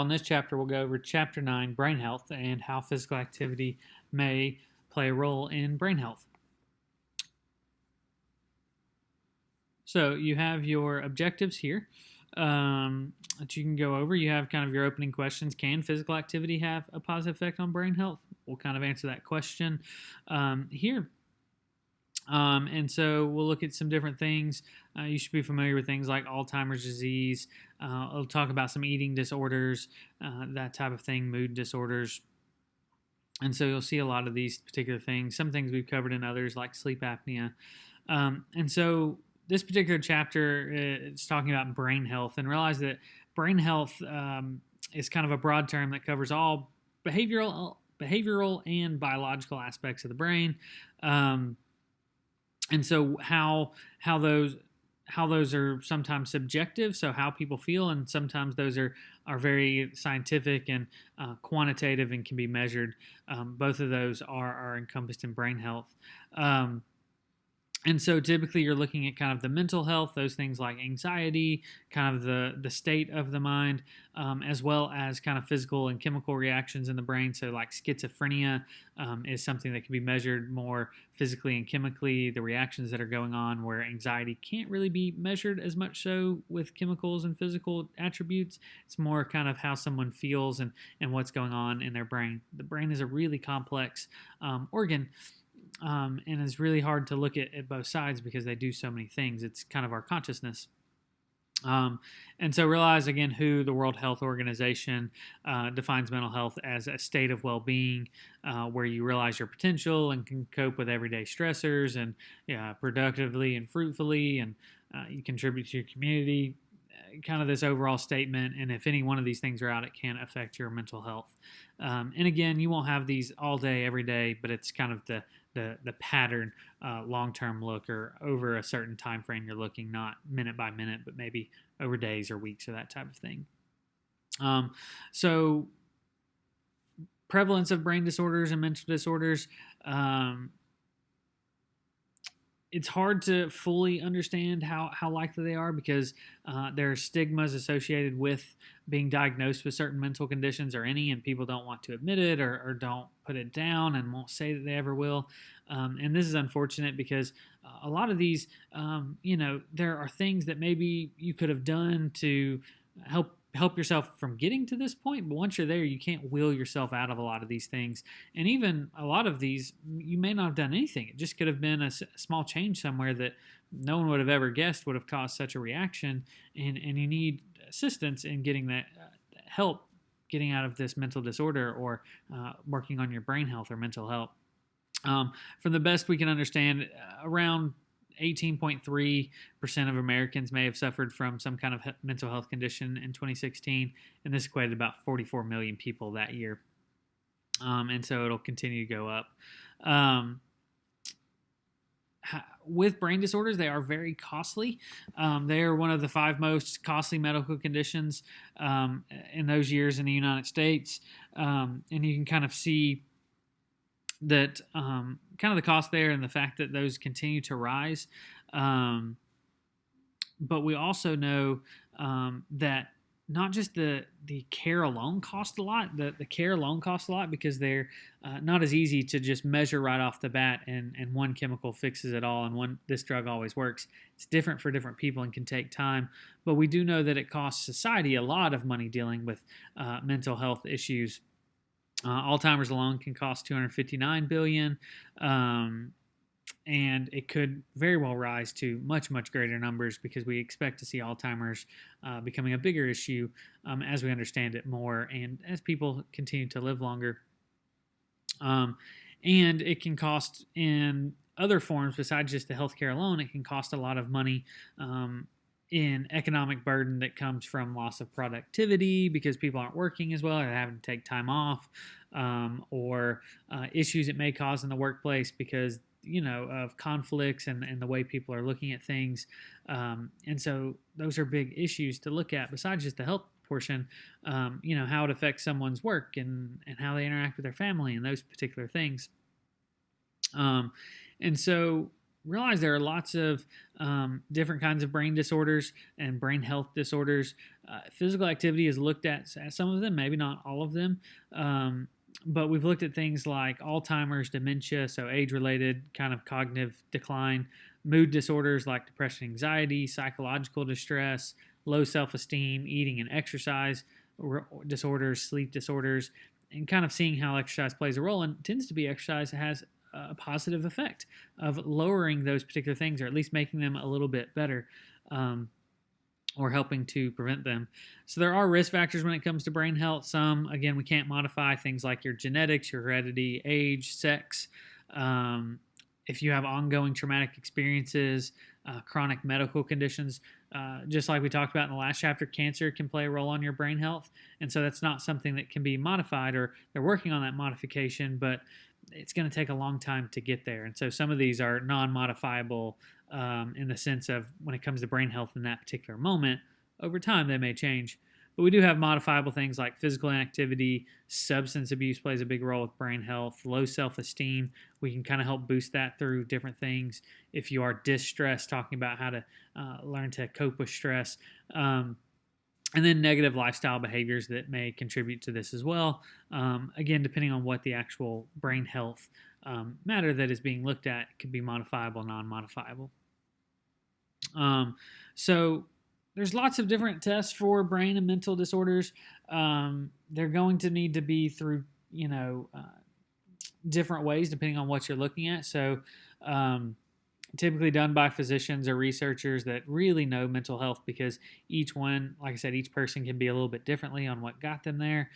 while, in this chapter we'll go over Chapter 9, Brain Health, and how physical activity may play a role in brain health. So you have your objectives here that you can go over. You have kind of your opening questions. Can physical activity have a positive effect on brain health? We'll kind of answer that question here. And so we'll look at some different things. You should be familiar with things like Alzheimer's disease. I'll talk about some eating disorders, that type of thing, mood disorders. And so you'll see a lot of these particular things. Some things we've covered in others, like sleep apnea. And so this particular chapter is talking about brain health, and realize that brain health is kind of a broad term that covers all behavioral and biological aspects of the brain. And so how those are sometimes subjective, so how people feel, and sometimes those are very scientific and quantitative and can be measured. Both of those are encompassed in brain health. And so typically you're looking at kind of the mental health, those things like anxiety, kind of the state of the mind, as well as kind of physical and chemical reactions in the brain. So like schizophrenia is something that can be measured more physically and chemically, the reactions that are going on, where anxiety can't really be measured as much so with chemicals and physical attributes. It's more kind of how someone feels and what's going on in their brain. The brain is a really complex organ. And it's really hard to look at both sides because they do so many things. It's kind of our consciousness. And so realize, again, who the World Health Organization defines mental health as a state of well-being where you realize your potential and can cope with everyday stressors and productively and fruitfully, and you contribute to your community. Kind of this overall statement, and if any one of these things are out, it can affect your mental health. And again, you won't have these all day, every day, but it's kind of the pattern, long-term look, or over a certain time frame you're looking, not minute by minute, but maybe over days or weeks or that type of thing. So prevalence of brain disorders and mental disorders, it's hard to fully understand how likely they are because there are stigmas associated with being diagnosed with certain mental conditions, or any, and people don't want to admit it or don't put it down and won't say that they ever will. And this is unfortunate because a lot of these, there are things that maybe you could have done to help yourself from getting to this point, but once you're there, you can't will yourself out of a lot of these things. And even a lot of these, you may not have done anything. It just could have been a small change somewhere that no one would have ever guessed would have caused such a reaction, and you need assistance in getting that help getting out of this mental disorder, or working on your brain health or mental health. From the best we can understand, around 18.3% of Americans may have suffered from some kind of mental health condition in 2016, and this equated to about 44 million people that year. And so it'll continue to go up. With brain disorders, they are very costly. They are one of the 5 most costly medical conditions in those years in the United States. And you can kind of see that kind of the cost there, and the fact that those continue to rise. But we also know that not just the care alone costs a lot. The care alone costs a lot because they're not as easy to just measure right off the bat, and one chemical fixes it all, and this drug always works. It's different for different people and can take time. But we do know that it costs society a lot of money dealing with mental health issues. Alzheimer's alone can cost $259 billion, and it could very well rise to much, much greater numbers because we expect to see Alzheimer's becoming a bigger issue as we understand it more and as people continue to live longer. And it can cost in other forms besides just the healthcare alone. It can cost a lot of money in economic burden that comes from loss of productivity because people aren't working as well, or having to take time off, or issues it may cause in the workplace because of conflicts and the way people are looking at things. And so those are big issues to look at besides just the health portion, how it affects someone's work and how they interact with their family and those particular things. And so realize there are lots of different kinds of brain disorders and brain health disorders. Physical activity is looked at some of them, maybe not all of them. But we've looked at things like Alzheimer's, dementia, so age related kind of cognitive decline, mood disorders like depression, anxiety, psychological distress, low self esteem, eating and exercise disorders, sleep disorders, and kind of seeing how exercise plays a role. And it tends to be exercise has a positive effect of lowering those particular things, or at least making them a little bit better. Or helping to prevent them. So there are risk factors when it comes to brain health. Some, again, we can't modify, things like your genetics, your heredity, age, sex. If you have ongoing traumatic experiences, chronic medical conditions, just like we talked about in the last chapter, cancer can play a role on your brain health. And so that's not something that can be modified, or they're working on that modification, but it's going to take a long time to get there. And so some of these are non-modifiable in the sense of when it comes to brain health in that particular moment. Over time, they may change. But we do have modifiable things like physical inactivity, substance abuse plays a big role with brain health, low self-esteem. We can kind of help boost that through different things. If you are distressed, talking about how to learn to cope with stress. And then negative lifestyle behaviors that may contribute to this as well. Again, depending on what the actual brain health matter that is being looked at, it could be modifiable, non-modifiable. So there's lots of different tests for brain and mental disorders. They're going to need to be through, different ways depending on what you're looking at. So typically done by physicians or researchers that really know mental health, because each one, like I said, each person can be a little bit differently on what got them there.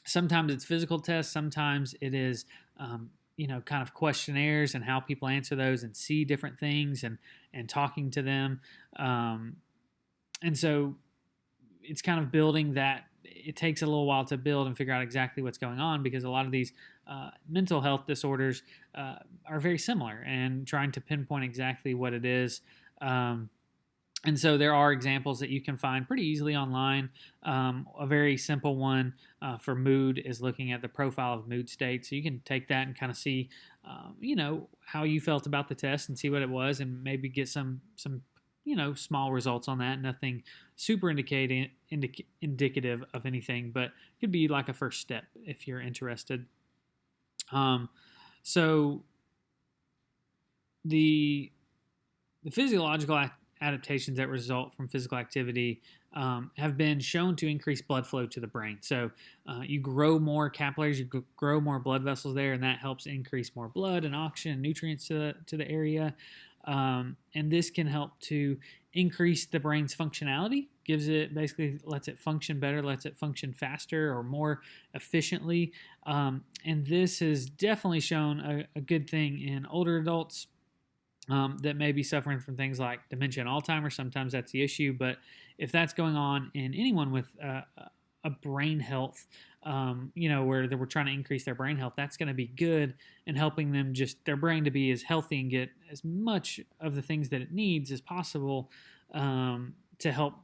Sometimes it's physical tests. Sometimes it is, kind of questionnaires and how people answer those and see different things and talking to them. And so it's kind of building that. It takes a little while to build and figure out exactly what's going on, because a lot of these mental health disorders are very similar, and trying to pinpoint exactly what it is. And so there are examples that you can find pretty easily online. A very simple one for mood is looking at the profile of mood state. So you can take that and kind of see, how you felt about the test and see what it was, and maybe get some small results on that. Nothing super indicative of anything, but it could be like a first step if you're interested. So the physiological adaptations that result from physical activity have been shown to increase blood flow to the brain. So you grow more capillaries, you grow more blood vessels there, and that helps increase more blood and oxygen and nutrients to the area. And this can help to increase the brain's functionality, basically lets it function better, lets it function faster or more efficiently. And this has definitely shown a good thing in older adults that may be suffering from things like dementia and Alzheimer's. Sometimes that's the issue, but if that's going on in anyone with a brain health, where we're trying to increase their brain health, that's going to be good in helping them their brain to be as healthy and get as much of the things that it needs as possible to help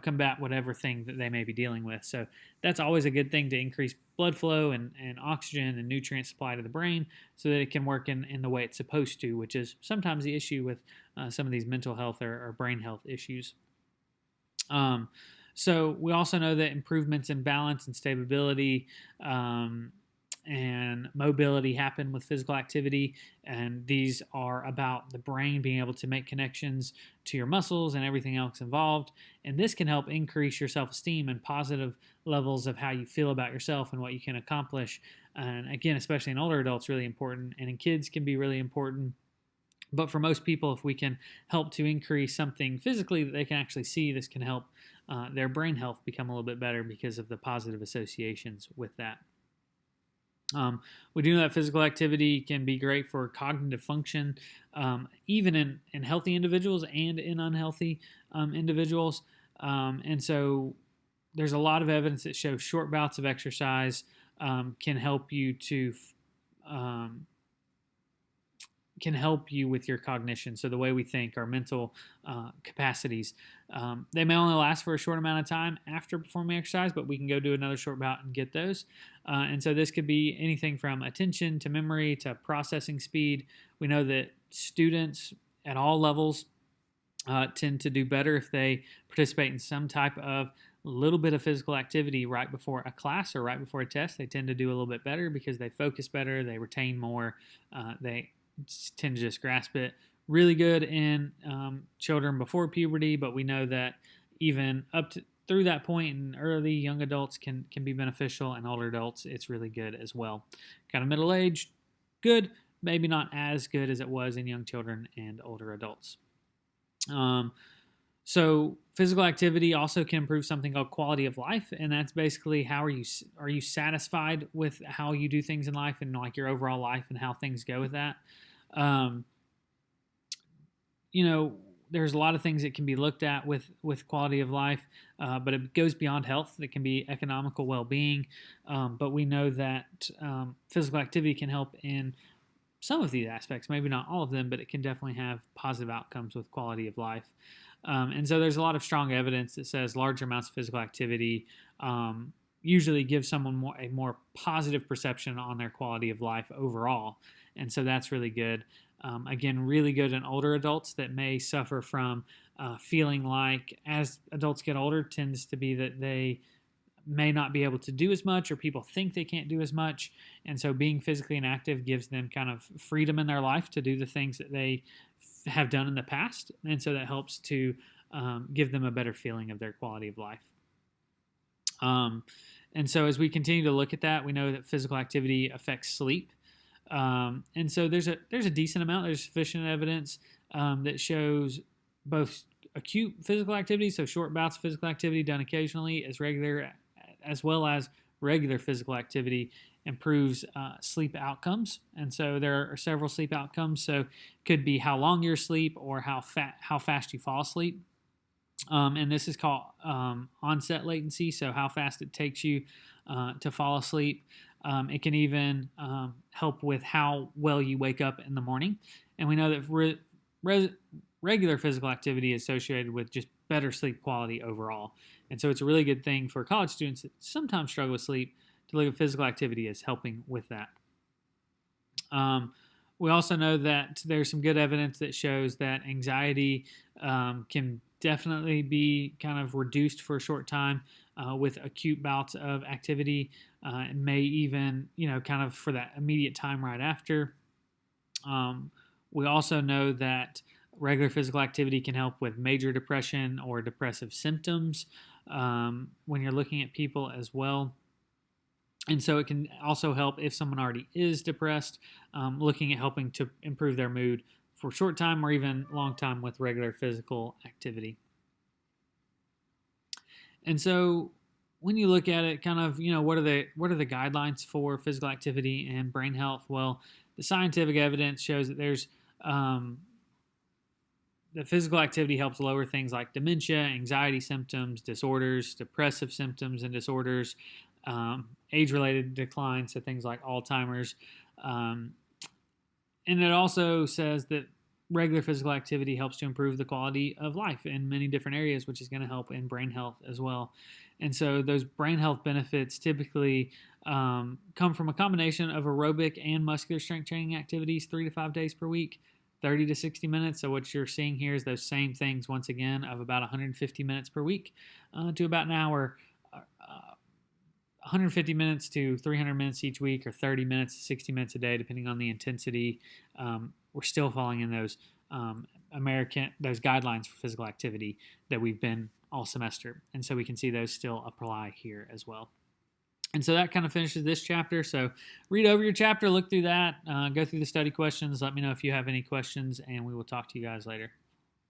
combat whatever thing that they may be dealing with. So that's always a good thing, to increase blood flow and oxygen and nutrient supply to the brain so that it can work in the way it's supposed to, which is sometimes the issue with some of these mental health or brain health issues. So we also know that improvements in balance and stability and mobility happen with physical activity, and these are about the brain being able to make connections to your muscles and everything else involved, and this can help increase your self-esteem and positive levels of how you feel about yourself and what you can accomplish. And again, especially in older adults, really important, and in kids can be really important. But for most people, if we can help to increase something physically that they can actually see, this can help their brain health become a little bit better because of the positive associations with that. We do know that physical activity can be great for cognitive function, even in healthy individuals and in unhealthy individuals. And so there's a lot of evidence that shows short bouts of exercise can help you to can help you with your cognition. So the way we think, our mental capacities, they may only last for a short amount of time after performing exercise, but we can go do another short bout and get those. And so this could be anything from attention to memory to processing speed. We know that students at all levels tend to do better if they participate in some type of little bit of physical activity right before a class or right before a test. They tend to do a little bit better because they focus better, they retain more, they tend to just grasp it. Really good in children before puberty, but we know that even up to through that point in early young adults can be beneficial, and older adults it's really good as well. Kind of middle aged, good, maybe not as good as it was in young children and older adults. So physical activity also can improve something called quality of life, and that's basically how are you satisfied with how you do things in life and like your overall life and how things go with that. There's a lot of things that can be looked at with quality of life, but it goes beyond health. It can be economical well-being, but we know that physical activity can help in some of these aspects, maybe not all of them, but it can definitely have positive outcomes with quality of life. And so there's a lot of strong evidence that says large amounts of physical activity usually give someone a more positive perception on their quality of life overall. And so that's really good. Again, really good in older adults that may suffer from feeling like as adults get older tends to be that they may not be able to do as much, or people think they can't do as much. And so being physically inactive gives them kind of freedom in their life to do the things that they have done in the past. And so that helps to give them a better feeling of their quality of life. And so as we continue to look at that, we know that physical activity affects sleep. And so there's a decent amount, there's sufficient evidence that shows both acute physical activity, so short bouts of physical activity done occasionally, as well as regular physical activity improves sleep outcomes. And so there are several sleep outcomes. So it could be how long you're asleep or how fast you fall asleep. And this is called onset latency, so how fast it takes you to fall asleep. It can even help with how well you wake up in the morning. And we know that regular physical activity is associated with just better sleep quality overall. And so it's a really good thing for college students that sometimes struggle with sleep to look at physical activity as helping with that. We also know that there's some good evidence that shows that anxiety can definitely be kind of reduced for a short time with acute bouts of activity. It may even, kind of for that immediate time right after. We also know that regular physical activity can help with major depression or depressive symptoms when you're looking at people as well. And so it can also help if someone already is depressed, looking at helping to improve their mood for short time or even long time with regular physical activity. And so when you look at it, kind of, what are the guidelines for physical activity and brain health? Well, the scientific evidence shows that there's that physical activity helps lower things like dementia, anxiety symptoms, disorders, depressive symptoms and disorders, age-related decline, so things like Alzheimer's. And it also says that regular physical activity helps to improve the quality of life in many different areas, which is going to help in brain health as well. And so those brain health benefits typically come from a combination of aerobic and muscular strength training activities 3 to 5 days per week, 30 to 60 minutes. So what you're seeing here is those same things once again of about 150 minutes per week to about an hour, 150 minutes to 300 minutes each week, or 30 minutes to 60 minutes a day, depending on the intensity. We're still falling in those those guidelines for physical activity that we've been all semester. And so we can see those still apply here as well. And so that kind of finishes this chapter. So read over your chapter, look through that, go through the study questions. Let me know if you have any questions, and we will talk to you guys later.